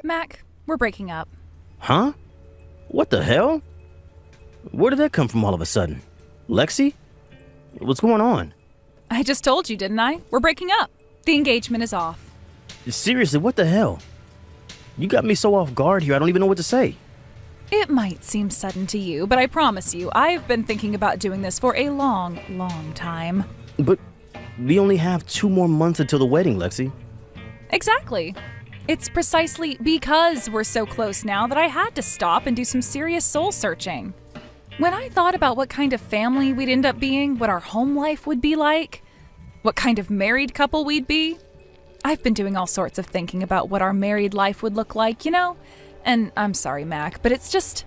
Mac, we're breaking up. Huh? What the hell? Where did that come from all of a sudden? Lexi? What's going on? I just told you, didn't I? We're breaking up. The engagement is off. Seriously, what the hell? You got me so off guard here, I don't even know what to say. It might seem sudden to you, but I promise you, I've been thinking about doing this for a long, long time. But we only have 2 more months until the wedding, Lexi. Exactly. It's precisely because we're so close now that I had to stop and do some serious soul searching. When I thought about what kind of family we'd end up being, what our home life would be like, what kind of married couple we'd be, I've been doing all sorts of thinking about what our married life would look like, you know? And I'm sorry, Mac, but it's just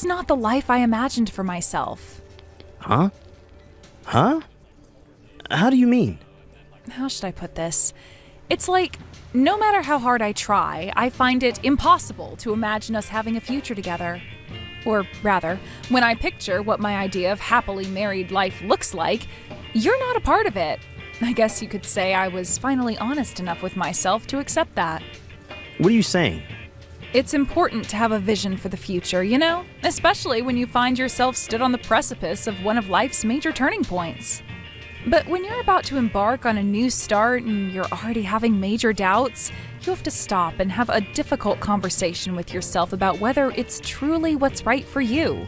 not the life I imagined for myself. Huh? Huh? How do you mean? How should I put this? It's like, no matter how hard I try, I find it impossible to imagine us having a future together. Or rather, when I picture what my idea of happily married life looks like, you're not a part of it. I guess you could say I was finally honest enough with myself to accept that. What are you saying? It's important to have a vision for the future, you know? Especially when you find yourself stood on the precipice of one of life's major turning points. But when you're about to embark on a new start and you're already having major doubts, you have to stop and have a difficult conversation with yourself about whether it's truly what's right for you.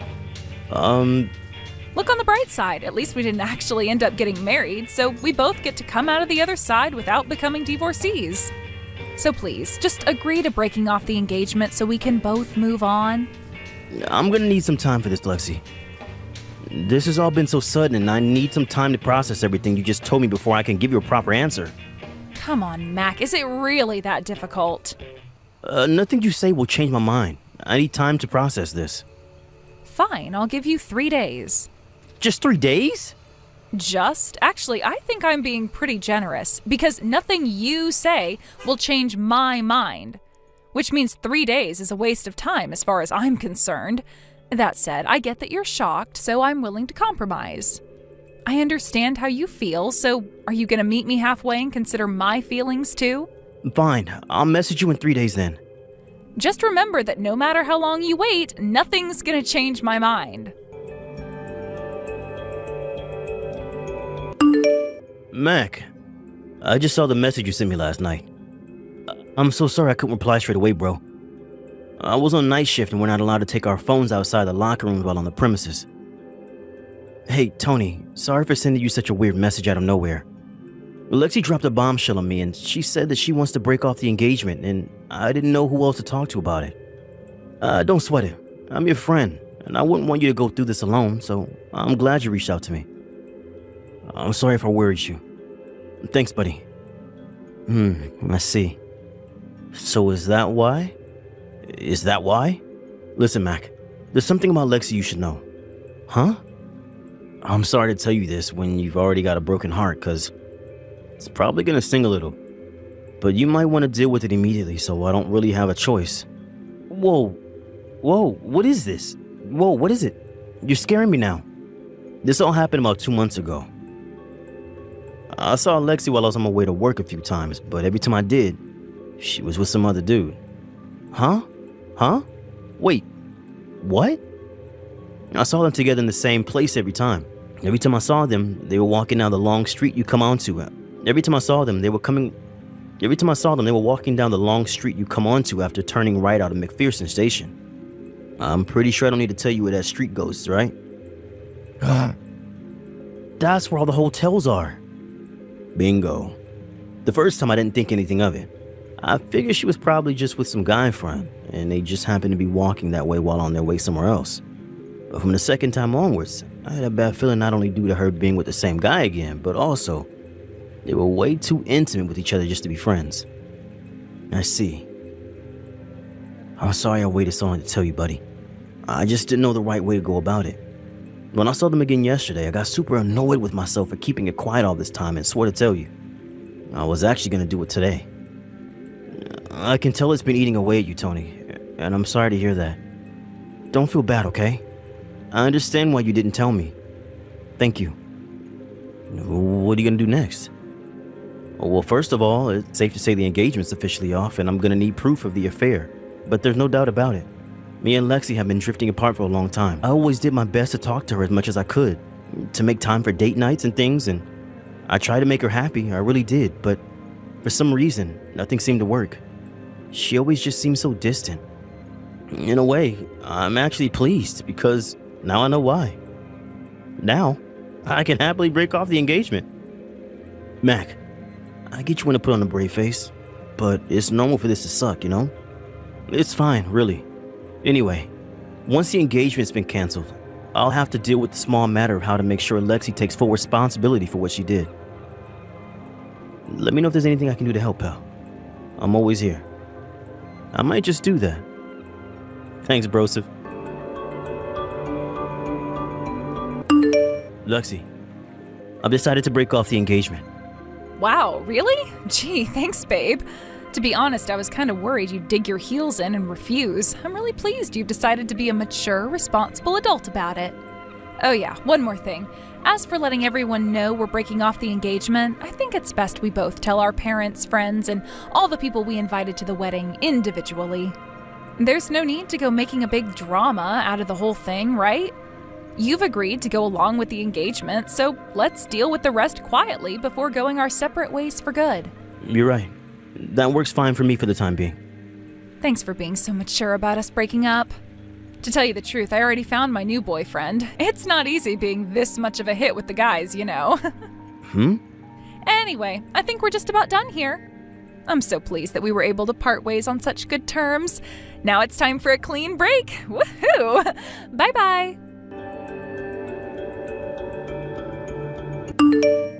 Look on the bright side. At least we didn't actually end up getting married, so we both get to come out of the other side without becoming divorcees. So please, just agree to breaking off the engagement so we can both move on. I'm gonna need some time for this, Lexi. This has all been so sudden, and I need some time to process everything you just told me before I can give you a proper answer. Come on, Mac, is it really that difficult? Nothing you say will change my mind. I need time to process this. Fine, I'll give you 3 days. Just 3 days? Actually, I think I'm being pretty generous, because nothing you say will change my mind. Which means 3 days is a waste of time as far as I'm concerned. That said, I get that you're shocked, so I'm willing to compromise. I understand how you feel, so are you going to meet me halfway and consider my feelings too? Fine, I'll message you in 3 days then. Just remember that no matter how long you wait, nothing's going to change my mind. Mac, I just saw the message you sent me last night. I'm so sorry I couldn't reply straight away, bro. I was on night shift and we're not allowed to take our phones outside the locker rooms while on the premises. Hey, Tony, sorry for sending you such a weird message out of nowhere. Lexi dropped a bombshell on me and she said that she wants to break off the engagement and I didn't know who else to talk to about it. Don't sweat it. I'm your friend and I wouldn't want you to go through this alone, so I'm glad you reached out to me. I'm sorry if I worried you. Thanks, buddy. I see. So is that why? Is that why? Listen, Mac, there's something about Lexi you should know. Huh? I'm sorry to tell you this when you've already got a broken heart, because it's probably going to sting a little. But you might want to deal with it immediately, so I don't really have a choice. Whoa, what is this? Whoa, what is it? You're scaring me now. This all happened about 2 months ago. I saw Lexi while I was on my way to work a few times, but every time I did, she was with some other dude. Huh? Wait, what? I saw them together in the same place every time. Every time I saw them, they were walking down the long street you come onto. Every time I saw them, they were walking down the long street you come onto after turning right out of McPherson Station. I'm pretty sure I don't need to tell you where that street goes, right? That's where all the hotels are. Bingo. The first time I didn't think anything of it. I figured she was probably just with some guy friend, and they just happened to be walking that way while on their way somewhere else. But from the second time onwards, I had a bad feeling not only due to her being with the same guy again, but also they were way too intimate with each other just to be friends. I see. I'm sorry I waited so long to tell you, buddy. I just didn't know the right way to go about it. When I saw them again yesterday, I got super annoyed with myself for keeping it quiet all this time and swore to tell you. I was actually going to do it today. I can tell it's been eating away at you, Tony, and I'm sorry to hear that. Don't feel bad, okay? I understand why you didn't tell me. Thank you. What are you going to do next? Well, first of all, it's safe to say the engagement's officially off, and I'm gonna need proof of the affair. But there's no doubt about it. Me and Lexi have been drifting apart for a long time. I always did my best to talk to her as much as I could, to make time for date nights and things, and I tried to make her happy, I really did, but for some reason, nothing seemed to work. She always just seemed so distant. In a way, I'm actually pleased, because now I know why. Now, I can happily break off the engagement. Mac, I get you want to put on a brave face, but it's normal for this to suck, you know? It's fine, really. Anyway, once the engagement's been canceled, I'll have to deal with the small matter of how to make sure Lexi takes full responsibility for what she did. Let me know if there's anything I can do to help, pal. I'm always here. I might just do that. Thanks, brosif. Lexi, I've decided to break off the engagement. Wow, really? Gee, thanks, babe. To be honest, I was kind of worried you'd dig your heels in and refuse. I'm really pleased you've decided to be a mature, responsible adult about it. Oh yeah, one more thing. As for letting everyone know we're breaking off the engagement, I think it's best we both tell our parents, friends, and all the people we invited to the wedding individually. There's no need to go making a big drama out of the whole thing, right? You've agreed to go along with the engagement, so let's deal with the rest quietly before going our separate ways for good. You're right. That works fine for me for the time being. Thanks for being so mature about us breaking up. To tell you the truth, I already found my new boyfriend. It's not easy being this much of a hit with the guys, you know. Anyway, I think we're just about done here. I'm so pleased that we were able to part ways on such good terms. Now it's time for a clean break. Woohoo! Bye-bye.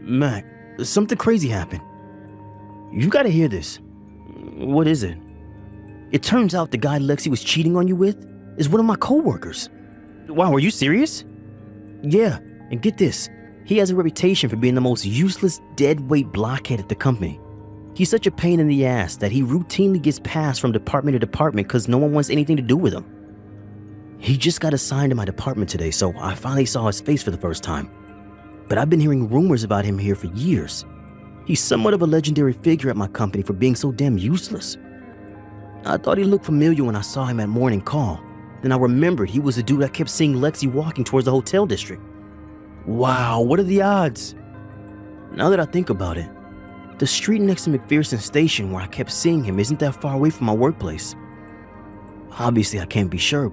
Mac, something crazy happened. You gotta hear this. What is it? It turns out the guy Lexi was cheating on you with is one of my coworkers. Wow, are you serious? Yeah, and get this. He has a reputation for being the most useless, deadweight blockhead at the company. He's such a pain in the ass that he routinely gets passed from department to department because no one wants anything to do with him. He just got assigned to my department today, so I finally saw his face for the first time. But I've been hearing rumors about him here for years. He's somewhat of a legendary figure at my company for being so damn useless. I thought he looked familiar when I saw him at morning call. Then I remembered he was the dude I kept seeing Lexi walking towards the hotel district. Wow, what are the odds? Now that I think about it, the street next to McPherson Station where I kept seeing him isn't that far away from my workplace. Obviously, I can't be sure,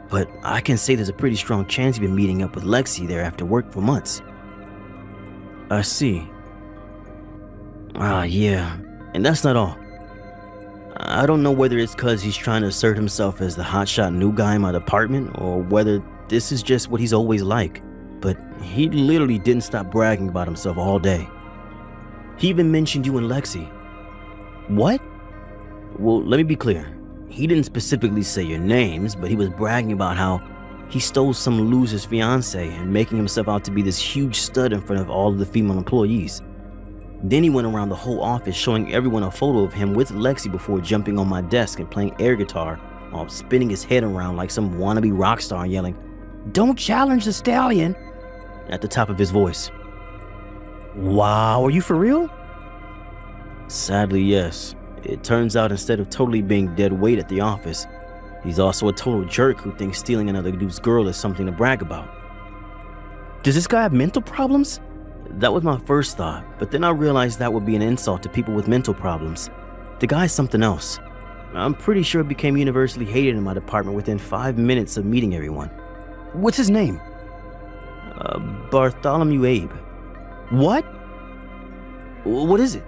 but I can say there's a pretty strong chance he's been meeting up with Lexi there after work for months. I see. Yeah, and that's not all. I don't know whether it's because he's trying to assert himself as the hotshot new guy in my department or whether this is just what he's always like, but he literally didn't stop bragging about himself all day. He even mentioned you and Lexi. What? Well, let me be clear. He didn't specifically say your names, but he was bragging about how he stole some loser's fiancee and making himself out to be this huge stud in front of all of the female employees. Then he went around the whole office showing everyone a photo of him with Lexi before jumping on my desk and playing air guitar while spinning his head around like some wannabe rock star and yelling, "Don't challenge the stallion," at the top of his voice. Wow, are you for real? Sadly, yes. It turns out instead of totally being dead weight at the office, he's also a total jerk who thinks stealing another dude's girl is something to brag about. Does this guy have mental problems? That was my first thought, but then I realized that would be an insult to people with mental problems. The guy's something else. I'm pretty sure he became universally hated in my department within 5 minutes of meeting everyone. What's his name? Bartholomew Abe. What? What is it?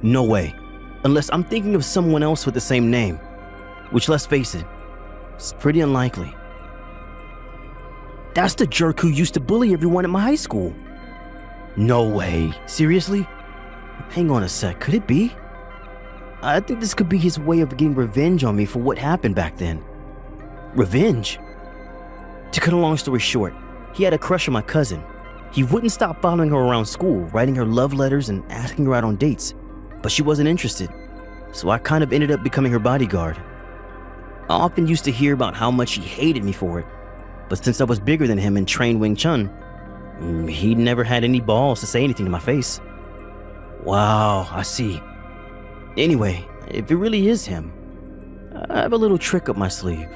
No way. Unless I'm thinking of someone else with the same name. Which, let's face it, it's pretty unlikely. That's the jerk who used to bully everyone at my high school. No way. Seriously? Hang on a sec, could it be? I think this could be his way of getting revenge on me for what happened back then. Revenge? To cut a long story short, he had a crush on my cousin. He wouldn't stop following her around school, writing her love letters and asking her out on dates. But she wasn't interested, so I kind of ended up becoming her bodyguard. I often used to hear about how much he hated me for it, but since I was bigger than him and trained Wing Chun, he never had any balls to say anything to my face. Wow, I see. Anyway, if it really is him, I have a little trick up my sleeve.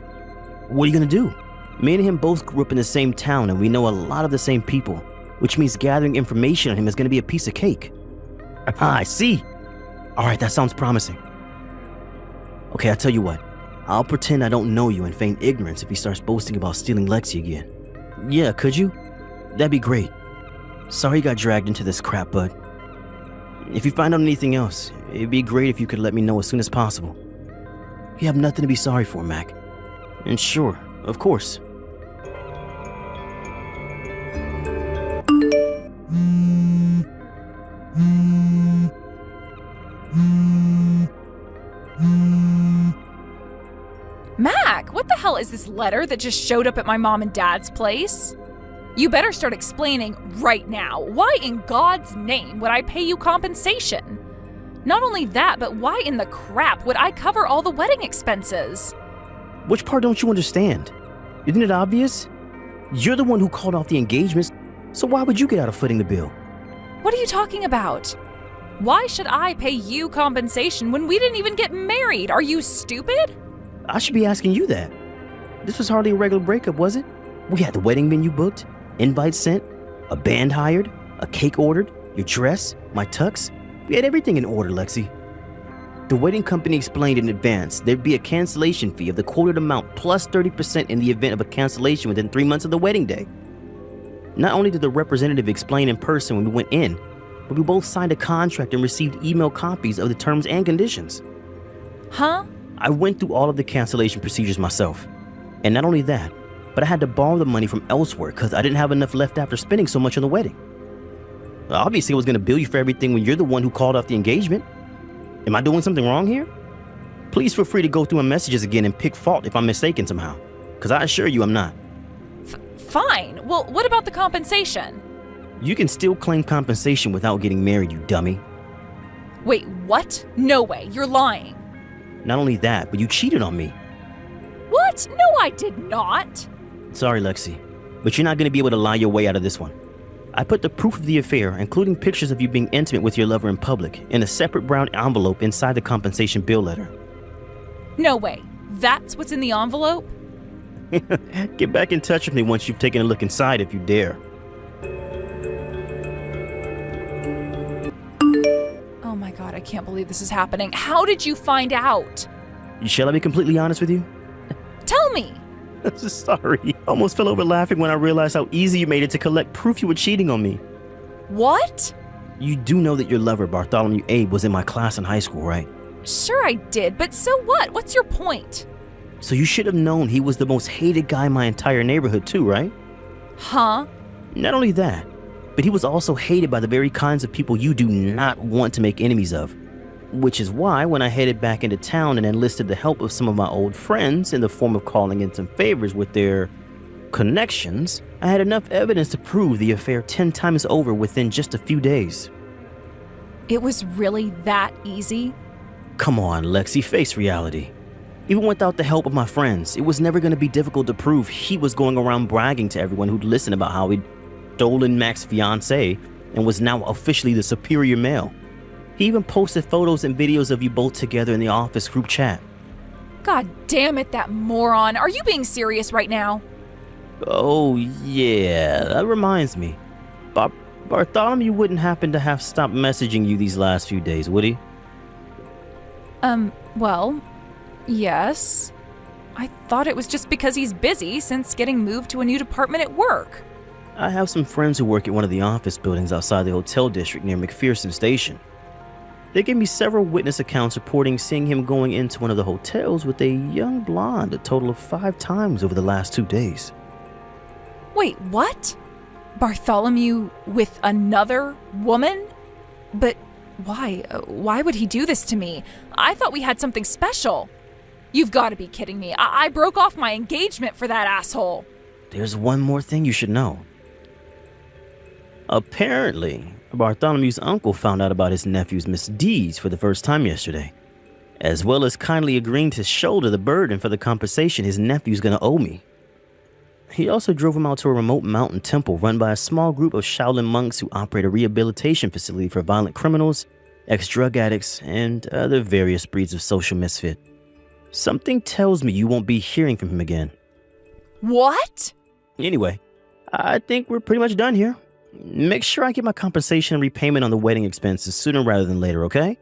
What are you gonna do? Me and him both grew up in the same town and we know a lot of the same people, which means gathering information on him is gonna be a piece of cake. I see. Alright, that sounds promising. Okay, I'll tell you what. I'll pretend I don't know you and feign ignorance if he starts boasting about stealing Lexi again. Yeah, could you? That'd be great. Sorry you got dragged into this crap, bud. If you find out anything else, it'd be great if you could let me know as soon as possible. You have nothing to be sorry for, Mac. And sure, of course. Mac, what the hell is this letter that just showed up at my mom and dad's place? You better start explaining right now. Why in God's name would I pay you compensation? Not only that, but why in the crap would I cover all the wedding expenses? Which part don't you understand? Isn't it obvious? You're the one who called off the engagements, so why would you get out of footing the bill? What are you talking about? Why should I pay you compensation when we didn't even get married? Are you stupid? I should be asking you that. This was hardly a regular breakup, was it? We had the wedding venue booked, invites sent, a band hired, a cake ordered, your dress, my tux. We had everything in order, Lexi. The wedding company explained in advance there'd be a cancellation fee of the quoted amount plus 30% in the event of a cancellation within 3 months of the wedding day. Not only did the representative explain in person when we went in, but we both signed a contract and received email copies of the terms and conditions. Huh? I went through all of the cancellation procedures myself. And not only that, but I had to borrow the money from elsewhere because I didn't have enough left after spending so much on the wedding. Obviously, I was going to bill you for everything when you're the one who called off the engagement. Am I doing something wrong here? Please feel free to go through my messages again and pick fault if I'm mistaken somehow, because I assure you I'm not. Fine. Well, what about the compensation? You can still claim compensation without getting married, you dummy. Wait, what? No way. You're lying. Not only that, but you cheated on me. What? No, I did not. Sorry, Lexi, but you're not going to be able to lie your way out of this one. I put the proof of the affair, including pictures of you being intimate with your lover in public, in a separate brown envelope inside the compensation bill letter. No way. That's what's in the envelope? Get back in touch with me once you've taken a look inside if you dare. Oh my God, I can't believe this is happening. How did you find out? Shall I be completely honest with you? Tell me. Sorry. Almost fell over laughing when I realized how easy you made it to collect proof you were cheating on me. What? You do know that your lover, Bartholomew Abe, was in my class in high school, right? Sure I did, but so what? What's your point? So you should have known he was the most hated guy in my entire neighborhood too, right? Huh? Not only that, but he was also hated by the very kinds of people you do not want to make enemies of. Which is why when I headed back into town and enlisted the help of some of my old friends in the form of calling in some favors with their connections, I had enough evidence to prove the affair 10 times over within just a few days. It was really that easy? Come on, Lexi, face reality. Even without the help of my friends, it was never going to be difficult to prove he was going around bragging to everyone who'd listen about how he'd stolen Mac's fiancee and was now officially the superior male. He even posted photos and videos of you both together in the office group chat. God damn it, that moron. Are you being serious right now? Oh, yeah, that reminds me. Bartholomew wouldn't happen to have stopped messaging you these last few days, would he? Well, yes. I thought it was just because he's busy since getting moved to a new department at work. I have some friends who work at one of the office buildings outside the hotel district near McPherson Station. They gave me several witness accounts reporting seeing him going into one of the hotels with a young blonde a total of 5 times over the last 2 days. Wait, what? Bartholomew with another woman? But why? Why would he do this to me? I thought we had something special. You've got to be kidding me. I broke off my engagement for that asshole. There's one more thing you should know. Apparently, Bartholomew's uncle found out about his nephew's misdeeds for the first time yesterday, as well as kindly agreeing to shoulder the burden for the compensation his nephew's gonna owe me. He also drove him out to a remote mountain temple run by a small group of Shaolin monks who operate a rehabilitation facility for violent criminals ex-drug addicts, and other various breeds of social misfit. Something tells me you won't be hearing from him again. What? Anyway, I think we're pretty much done here. Make sure I get my compensation and repayment on the wedding expenses sooner rather than later, okay?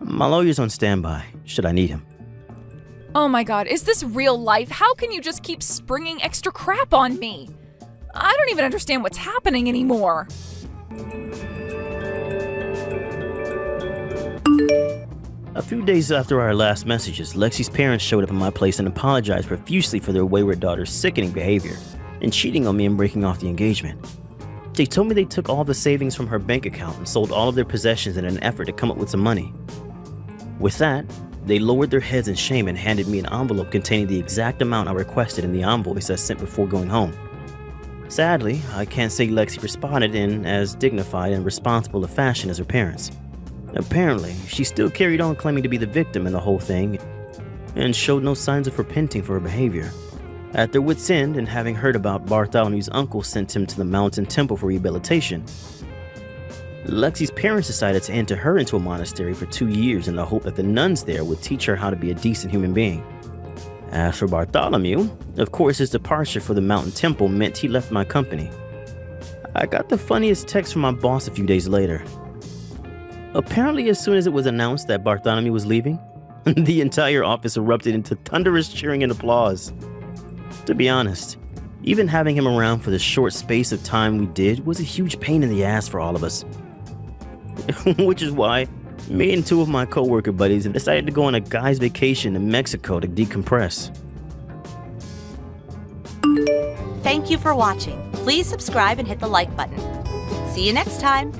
My lawyer's on standby, should I need him. Oh my god, is this real life? How can you just keep springing extra crap on me? I don't even understand what's happening anymore. A few days after our last messages, Lexi's parents showed up at my place and apologized profusely for their wayward daughter's sickening behavior and cheating on me and breaking off the engagement. They told me they took all the savings from her bank account and sold all of their possessions in an effort to come up with some money. With that, they lowered their heads in shame and handed me an envelope containing the exact amount I requested in the invoice I sent before going home. Sadly, I can't say Lexi responded in as dignified and responsible a fashion as her parents. Apparently, she still carried on claiming to be the victim in the whole thing and showed no signs of repenting for her behavior. At their wits' end, and having heard about Bartholomew's uncle sent him to the mountain temple for rehabilitation, Lexi's parents decided to enter her into a monastery for 2 years in the hope that the nuns there would teach her how to be a decent human being. As for Bartholomew, of course his departure for the mountain temple meant he left my company. I got the funniest text from my boss a few days later. Apparently, as soon as it was announced that Bartholomew was leaving, the entire office erupted into thunderous cheering and applause. To be honest, even having him around for the short space of time we did was a huge pain in the ass for all of us. Which is why me and 2 of my co-worker buddies decided to go on a guy's vacation to Mexico to decompress. Thank you for watching. Please subscribe and hit the like button. See you next time.